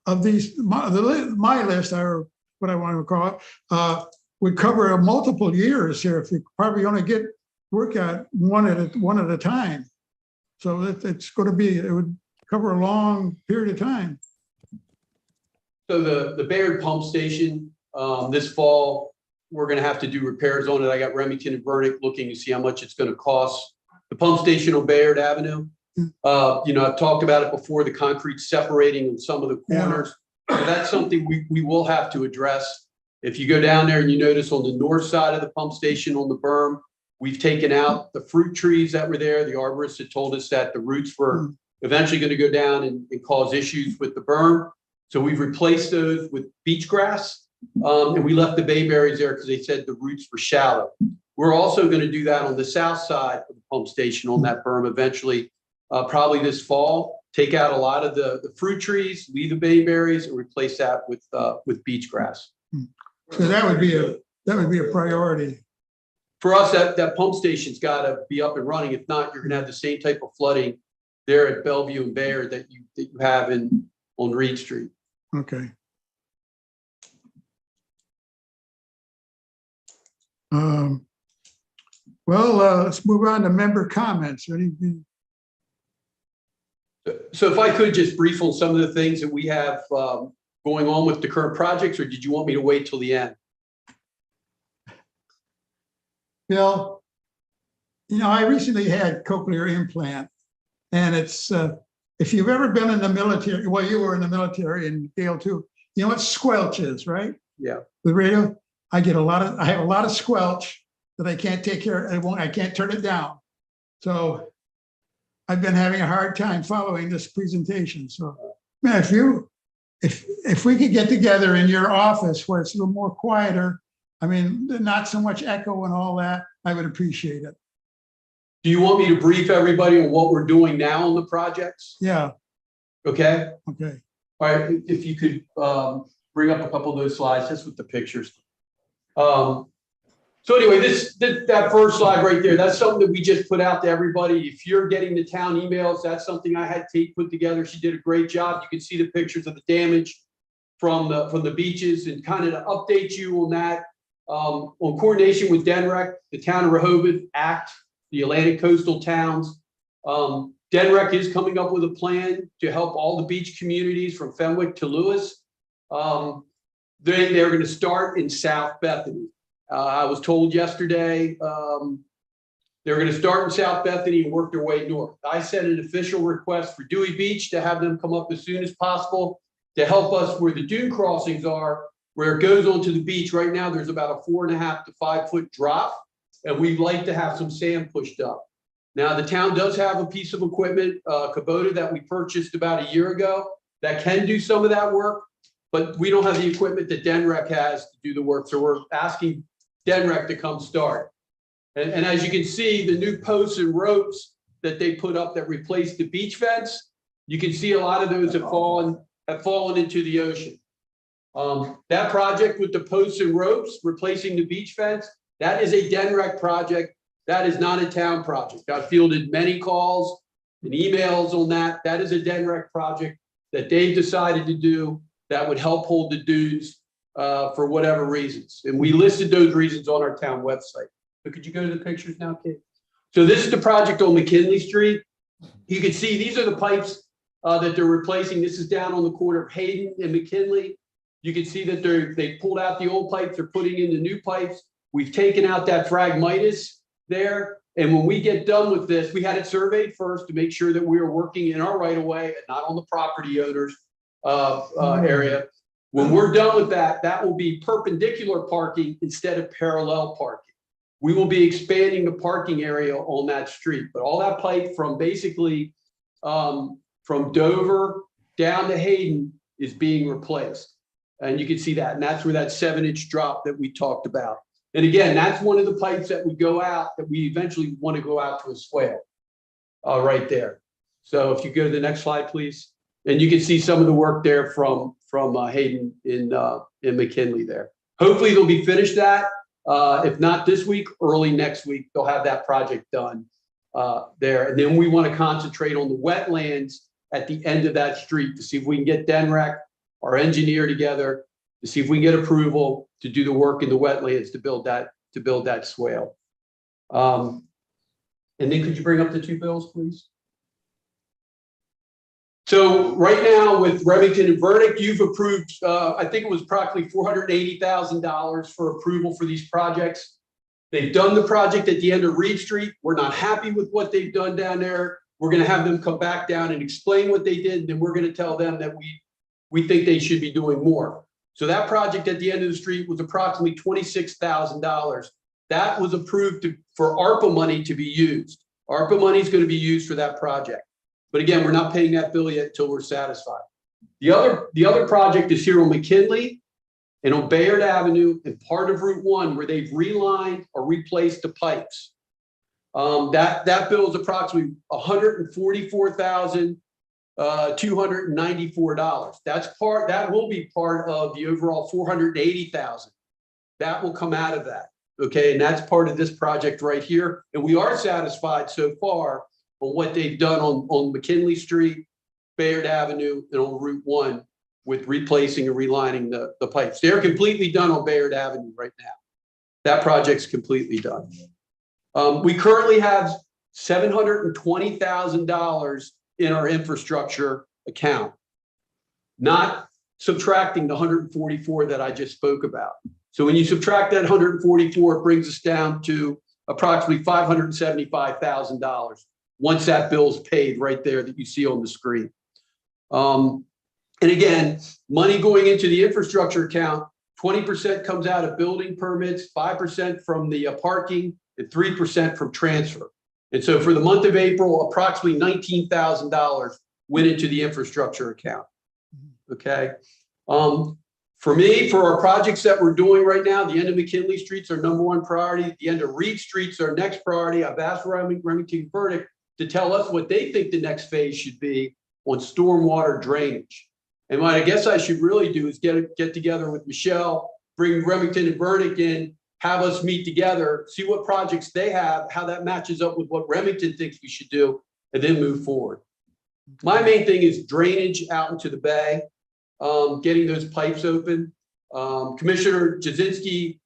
of these, my list, or what I want to call it, would cover multiple years here. If you probably only work at one at a time. So it's going to be, it would cover a long period of time. So the Bayard pump station, this fall, we're gonna have to do repairs on it. I got Remington and Burdick looking to see how much it's gonna cost. The pump station on Bayard Avenue, I've talked about it before, the concrete separating in some of the corners. So that's something we will have to address. If you go down there and you notice on the north side of the pump station on the berm, we've taken out the fruit trees that were there. The arborist had told us that the roots were eventually gonna go down and cause issues with the berm. So we've replaced those with beach grass, and we left the bayberries there because they said the roots were shallow. We're also going to do that on the south side of the pump station on that berm eventually, probably this fall. Take out a lot of the fruit trees, leave the bayberries, and replace that with beach grass. So that would be a priority. For us, that pump station's got to be up and running. If not, you're going to have the same type of flooding there at Bellevue and Bayard that you have on Reed Street. Okay. Let's move on to member comments. Anything? So if I could just brief on some of the things that we have going on with the current projects, or did you want me to wait till the end? Bill, I recently had cochlear implant, and it's, if you've ever been in the military, well, you were in the military and Dale too, you know what squelch is, right? Yeah. The radio, I have a lot of squelch that I can't take care of. I can't turn it down. So I've been having a hard time following this presentation. So, man, if we could get together in your office where it's a little more quieter, I mean, not so much echo and all that, I would appreciate it. Do you want me to brief everybody on what we're doing now on the projects? Yeah. Okay. Okay. All right. If you could bring up a couple of those slides just with the pictures. So anyway, that first slide right there, that's something that we just put out to everybody. If you're getting the town emails, that's something I had Tate put together. She did a great job. You can see the pictures of the damage from the beaches and kind of to update you on that. On coordination with DENREC, the town of Rehoboth, ACT, the Atlantic coastal towns. DENREC is coming up with a plan to help all the beach communities from Fenwick to Lewis. They're going to start in South Bethany. I was told yesterday they're going to start in South Bethany and work their way north. I sent an official request for Dewey Beach to have them come up as soon as possible to help us where the dune crossings are, where it goes onto the beach. Right now, there's about a 4.5 to 5 foot drop, and we'd like to have some sand pushed up. Now, the town does have a piece of equipment, Kubota, that we purchased about a year ago that can do some of that work, but we don't have the equipment that DENREC has to do the work. So we're asking DENREC to come start. And as you can see, the new posts and ropes that they put up that replaced the beach fence, you can see a lot of those have fallen into the ocean. That project with the posts and ropes replacing the beach fence, that is a DENREC project. That is not a town project. I've fielded many calls and emails on that. That is a DENREC project that they've decided to do that would help hold the dunes for whatever reasons. And we listed those reasons on our town website. So could you go to the pictures now, Kate? So this is the project on McKinley Street. You can see these are the pipes that they're replacing. This is down on the corner of Hayden and McKinley. You can see that they pulled out the old pipes, they're putting in the new pipes. We've taken out that phragmitis there. And when we get done with this, we had it surveyed first to make sure that we are working in our right of way and not on the property owner's area. When we're done with that, that will be perpendicular parking instead of parallel parking. We will be expanding the parking area on that street, but all that pipe from basically from Dover down to Hayden is being replaced. And you can see that, and that's where that 7-inch drop that we talked about. And again, that's one of the pipes that would go out, that we eventually want to go out to a swale right there. So if you go to the next slide, please. And you can see some of the work there from Hayden in McKinley there. Hopefully they'll be finished that. If not this week, early next week, they'll have that project done there. And then we want to concentrate on the wetlands at the end of that street to see if we can get DENREC, our engineer, together to see if we can get approval to do the work in the wetlands to build that swale. And then could you bring up the two bills, please? So right now with Remington and Verdict, you've approved, I think it was approximately $480,000 for approval for these projects. They've done the project at the end of Reed Street. We're not happy with what they've done down there. We're going to have them come back down and explain what they did. And then we're going to tell them that we think they should be doing more. So that project at the end of the street was approximately $26,000. That was approved for ARPA money to be used. ARPA money is going to be used for that project. But again, we're not paying that bill yet until we're satisfied. The other project is here on McKinley and on Bayard Avenue and part of Route 1 where they've relined or replaced the pipes. That bill is approximately $144,294. That will be part of the overall $480,000. That will come out of that. Okay, and that's part of this project right here. And we are satisfied so far on what they've done on McKinley Street, Bayard Avenue, and on Route 1 with replacing and relining the pipes. They're completely done on Bayard Avenue right now. That project's completely done. We currently have $720,000 in our infrastructure account, not subtracting the 144 that I just spoke about. So when you subtract that 144, it brings us down to approximately $575,000 once that bill's paid right there that you see on the screen. And again, money going into the infrastructure account, 20% comes out of building permits, 5% from the parking, and 3% from transfer. And so for the month of April, approximately $19,000 went into the infrastructure account. Okay. For me, for our projects that we're doing right now, the end of McKinley Street's our #1 priority. The end of Reed Street's our next priority. I've asked Remington Verdict to tell us what they think the next phase should be on stormwater drainage. And what I guess I should really do is get together with Michelle, bring Remington and Verdict in, have us meet together, see what projects they have, how that matches up with what Remington thinks we should do, and then move forward. My main thing is drainage out into the bay, getting those pipes open. Commissioner Jasinski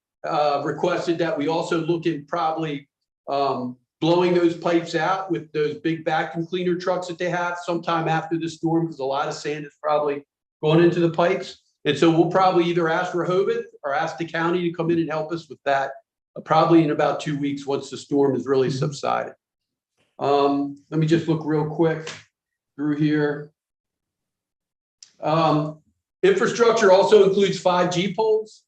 requested that we also look at probably blowing those pipes out with those big vacuum cleaner trucks that they have sometime after the storm, because a lot of sand is probably going into the pipes. And so we'll probably either ask Rehoboth or ask the county to come in and help us with that, probably in about 2 weeks once the storm is really subsided. Let me just look real quick through here. Infrastructure also includes 5G poles.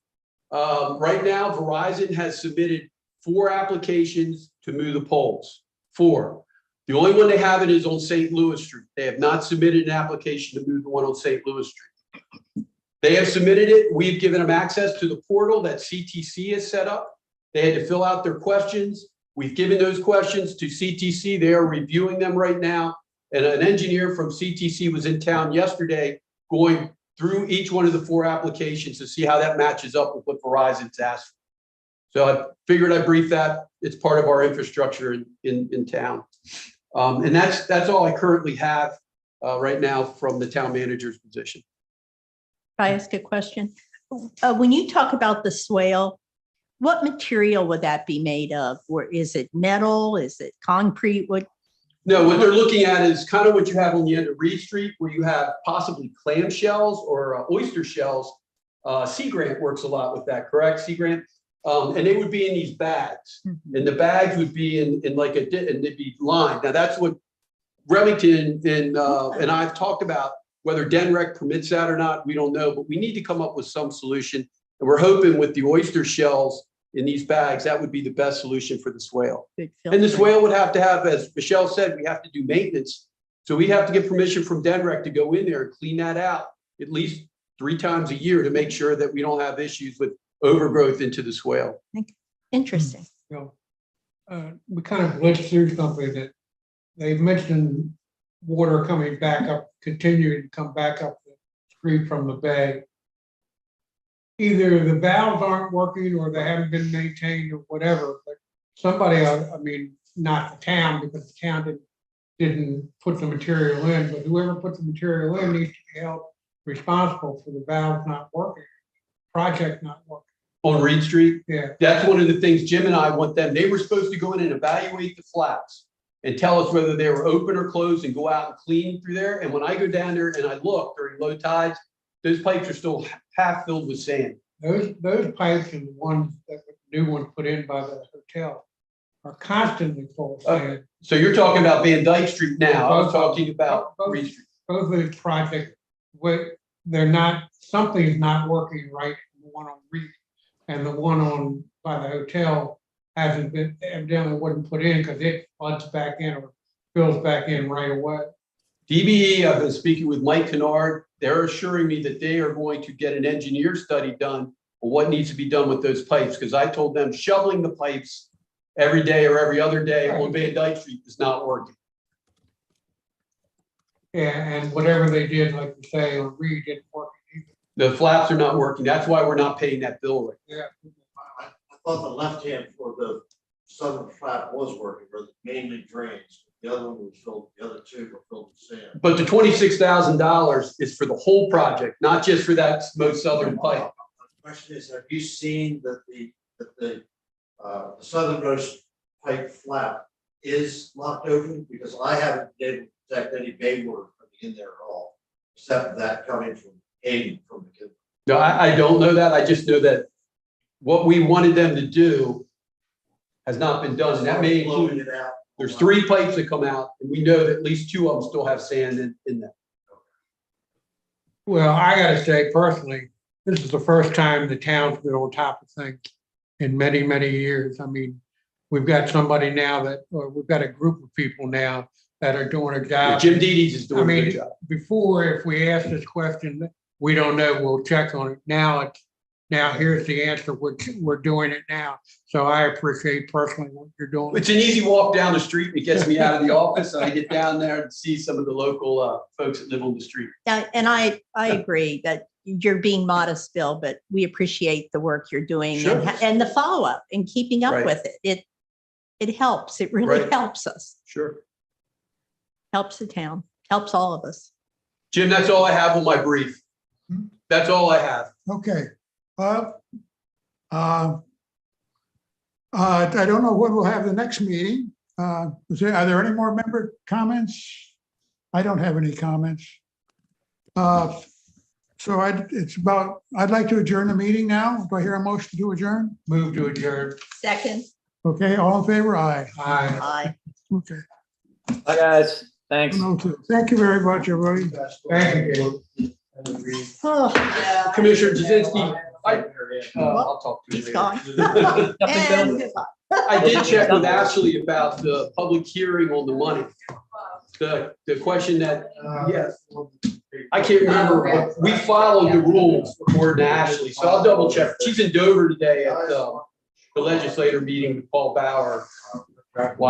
Right now, Verizon has submitted 4 applications to move the poles. 4. The only one they haven't is on St. Louis Street. They have not submitted an application to move the one on St. Louis Street. They have submitted it. We've given them access to the portal that CTC has set up. They had to fill out their questions. We've given those questions to CTC. They are reviewing them right now. And an engineer from CTC was in town yesterday going through each one of the 4 applications to see how that matches up with what Verizon's asked for. So I figured I'd brief that. It's part of our infrastructure in town. And that's all I currently have right now from the town manager's position. Can I ask a question? When you talk about the swale, what material would that be made of? Or is it metal? Is it concrete? What? No, what they're looking at is kind of what you have on the end of Reed Street, where you have possibly clam shells or oyster shells. Sea Grant works a lot with that, correct? Sea Grant? And they would be in these bags, and the bags would be in like and they'd be lined. Now that's what Remington and I've talked about. Whether DENREC permits that or not, we don't know, but we need to come up with some solution. And we're hoping with the oyster shells in these bags, that would be the best solution for the swale. Good And the filter. swale would have to have, as Michelle said, we have to do maintenance. So we have to get permission from DENREC to go in there and clean that out at least 3 times a year to make sure that we don't have issues with overgrowth into the swale. Interesting. You know, we kind of blitzed through something that they mentioned water coming back up, continuing to come back up the street from the bay. Either the valves aren't working or they haven't been maintained or whatever, but somebody, I mean, not the town, because the town didn't put the material in, but whoever put the material in needs to be held responsible for the valve not working, project not working. On Reed Street, Yeah, that's one of the things Jim and I want them, they were supposed to go in and evaluate the flaps and tell us whether they were open or closed and go out and clean through there. And when I go down there and I look during low tides, those pipes are still half filled with sand. those pipes and the ones that the new ones put in by the hotel are constantly full of sand. So you're talking about Van Dyke Street now. I was talking about Reed Street. Both of these projects, they're not, something's not working right, the one on Reed and the one on by the hotel hasn't been, evidently wasn't put in because it floods back in or fills back in right away. DBE, I've been speaking with Mike Kennard. They're assuring me that they are going to get an engineer study done on what needs to be done with those pipes. Because I told them shoveling the pipes every day or every other day on Van Dyke Street is not working. Yeah, and whatever they did, like you say, on Reed didn't work either. The flaps are not working. That's why we're not paying that bill right. Yeah. I thought the left hand for the southern flap was working, where it mainly drains. The other one was filled, the other 2 were filled with sand. But the $26,000 is for the whole project, not just for that most southern pipe. The question is, have you seen that the southernmost pipe flap is locked open? Because I haven't been able to detect any bay water coming in there at all, except that coming from Hayden from the kid. No, I don't know that. I just know that what we wanted them to do has not been done. And that may Blowing include, it out. there's 3 pipes that come out, and we know that at least 2 of them still have sand in them. Well, I gotta say personally, this is the first time the town's been on top of things in many, many years. I mean, we've got somebody now or we've got a group of people now that are doing a job. Jim Dede's is I doing a good mean, job. before, if we asked this question, we don't know, we'll check on it. Now here's the answer, we're doing it now. So I appreciate personally what you're doing. It's an easy walk down the street. It gets me out of the office. And I get down there and see some of the local folks that live on the street. And I agree that you're being modest, Bill, but we appreciate the work you're doing Sure. and the follow-up and keeping up Right. with it. It helps. It really Right. helps us, Sure. helps the town, helps all of us. Jim, that's all I have on my brief. That's all I have. Okay. I don't know when we'll have the next meeting. Are there any more member comments? I don't have any comments. So I'd like to adjourn the meeting now. Do I hear a motion to adjourn? Move to adjourn. Second, Okay, all in favor? Aye. Aye. aye. Okay. Bye, guys. Thanks. Thank you very much, everybody. Thank you. Oh, Commissioner Jazinski, I'll talk to you he's later. gone. Nothing And done. goodbye. I did check with Ashley about the public hearing on the money. The question that, yes, I can't remember, but we followed the rules according to Ashley, so I'll double check. She's in Dover today at the legislator meeting with Paul Bauer.